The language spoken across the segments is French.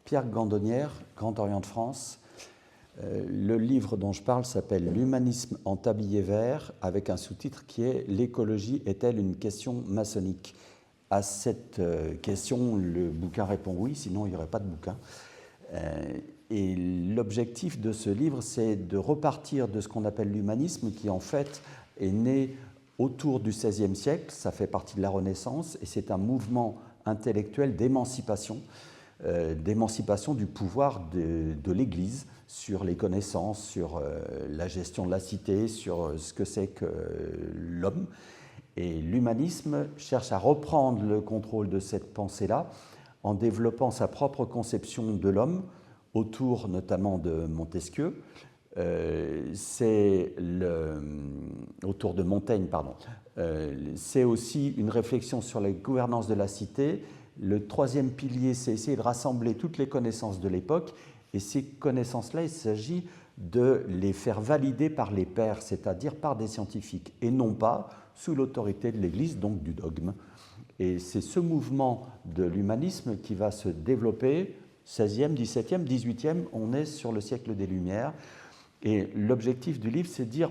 Pierre Gandonnière, Grand Orient de France. Le livre dont je parle s'appelle « L'humanisme en tablier vert » avec un sous-titre qui est « L'écologie est-elle une question maçonnique ?» À cette question, le bouquin répond oui, sinon il n'y aurait pas de bouquin. Et l'objectif de ce livre, c'est de repartir de ce qu'on appelle l'humanisme, qui en fait est né autour du XVIe siècle, ça fait partie de la Renaissance, et c'est un mouvement intellectuel d'émancipation du pouvoir de l'Église sur les connaissances, sur la gestion de la cité, sur ce que c'est que l'homme. Et l'humanisme cherche à reprendre le contrôle de cette pensée-là en développant sa propre conception de l'homme, autour notamment de Montesquieu, autour de Montaigne, pardon. C'est aussi une réflexion sur la gouvernance de la cité. Le troisième pilier, c'est essayer de rassembler toutes les connaissances de l'époque, et ces connaissances-là, il s'agit de les faire valider par les pairs, c'est-à-dire par des scientifiques, et non pas sous l'autorité de l'Église, donc du dogme. Et c'est ce mouvement de l'humanisme qui va se développer, 16e, 17e, 18e, on est sur le siècle des Lumières. Et l'objectif du livre, c'est de dire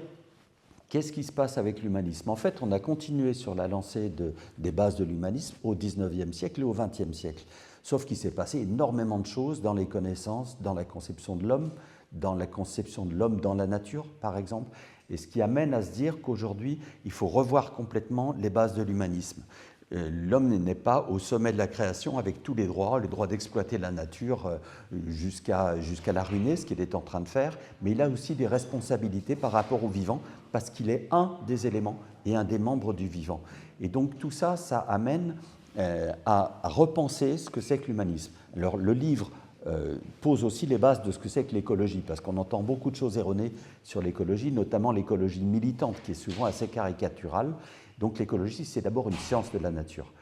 qu'est-ce qui se passe avec l'humanisme. En fait, on a continué sur la lancée des bases de l'humanisme au 19e siècle et au 20e siècle. Sauf qu'il s'est passé énormément de choses dans les connaissances, dans la conception de l'homme, dans la conception de l'homme dans la nature, par exemple, et ce qui amène à se dire qu'aujourd'hui, il faut revoir complètement les bases de l'humanisme. L'homme n'est pas au sommet de la création avec tous les droits, le droit d'exploiter la nature jusqu'à la ruiner, ce qu'il est en train de faire, mais il a aussi des responsabilités par rapport au vivant, parce qu'il est un des éléments et un des membres du vivant. Et donc tout ça, ça amène à repenser ce que c'est que l'humanisme. Alors le livre pose aussi les bases de ce que c'est que l'écologie, parce qu'on entend beaucoup de choses erronées sur l'écologie, notamment l'écologie militante, qui est souvent assez caricaturale. Donc l'écologie, c'est d'abord une science de la nature.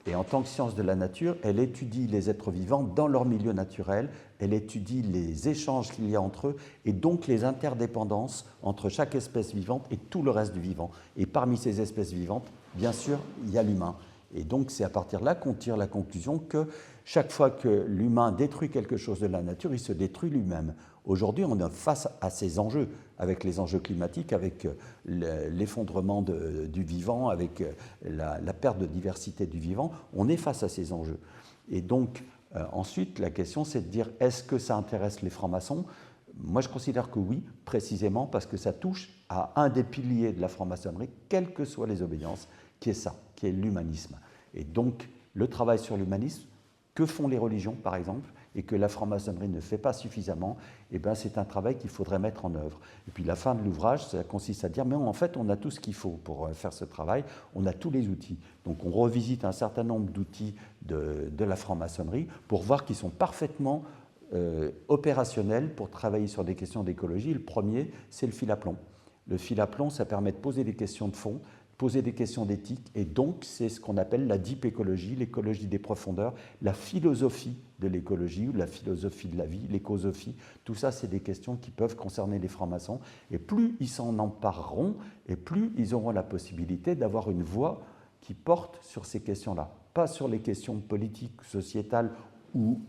Et en tant que science de la nature, elle étudie les êtres vivants dans leur milieu naturel, elle étudie les échanges qu'il y a entre eux, et donc les interdépendances entre chaque espèce vivante et tout le reste du vivant. Et parmi ces espèces vivantes, bien sûr, il y a l'humain. Et donc c'est à partir de là qu'on tire la conclusion que chaque fois que l'humain détruit quelque chose de la nature, il se détruit lui-même. Aujourd'hui, on est face à ces enjeux, avec les enjeux climatiques, avec l'effondrement du vivant, avec la perte de diversité du vivant. On est face à ces enjeux. Et donc, ensuite, la question, c'est de dire, est-ce que ça intéresse les francs-maçons ? Moi, je considère que oui, précisément parce que ça touche à un des piliers de la franc-maçonnerie, quelles que soient les obédiences, qui est ça, qui est l'humanisme. Et donc, le travail sur l'humanisme, que font les religions, par exemple, et que la franc-maçonnerie ne fait pas suffisamment, eh bien, c'est un travail qu'il faudrait mettre en œuvre. Et puis la fin de l'ouvrage, ça consiste à dire, mais en fait, on a tout ce qu'il faut pour faire ce travail, on a tous les outils. Donc on revisite un certain nombre d'outils de la franc-maçonnerie pour voir qu'ils sont parfaitement opérationnels pour travailler sur des questions d'écologie. Le premier, c'est le fil à plomb. Le fil à plomb, ça permet de poser des questions de fond, poser des questions d'éthique, et donc c'est ce qu'on appelle la deep écologie, l'écologie des profondeurs, la philosophie de l'écologie, ou la philosophie de la vie, l'écosophie. Tout ça, c'est des questions qui peuvent concerner les francs-maçons, et plus ils s'en empareront, et plus ils auront la possibilité d'avoir une voix qui porte sur ces questions-là, pas sur les questions politiques, sociétales ou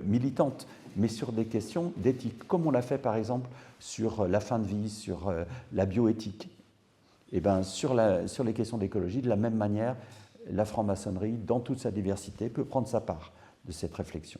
militantes, mais sur des questions d'éthique, comme on l'a fait par exemple sur la fin de vie, sur la bioéthique. Et bien, sur les questions d'écologie, de la même manière, la franc-maçonnerie, dans toute sa diversité, peut prendre sa part de cette réflexion.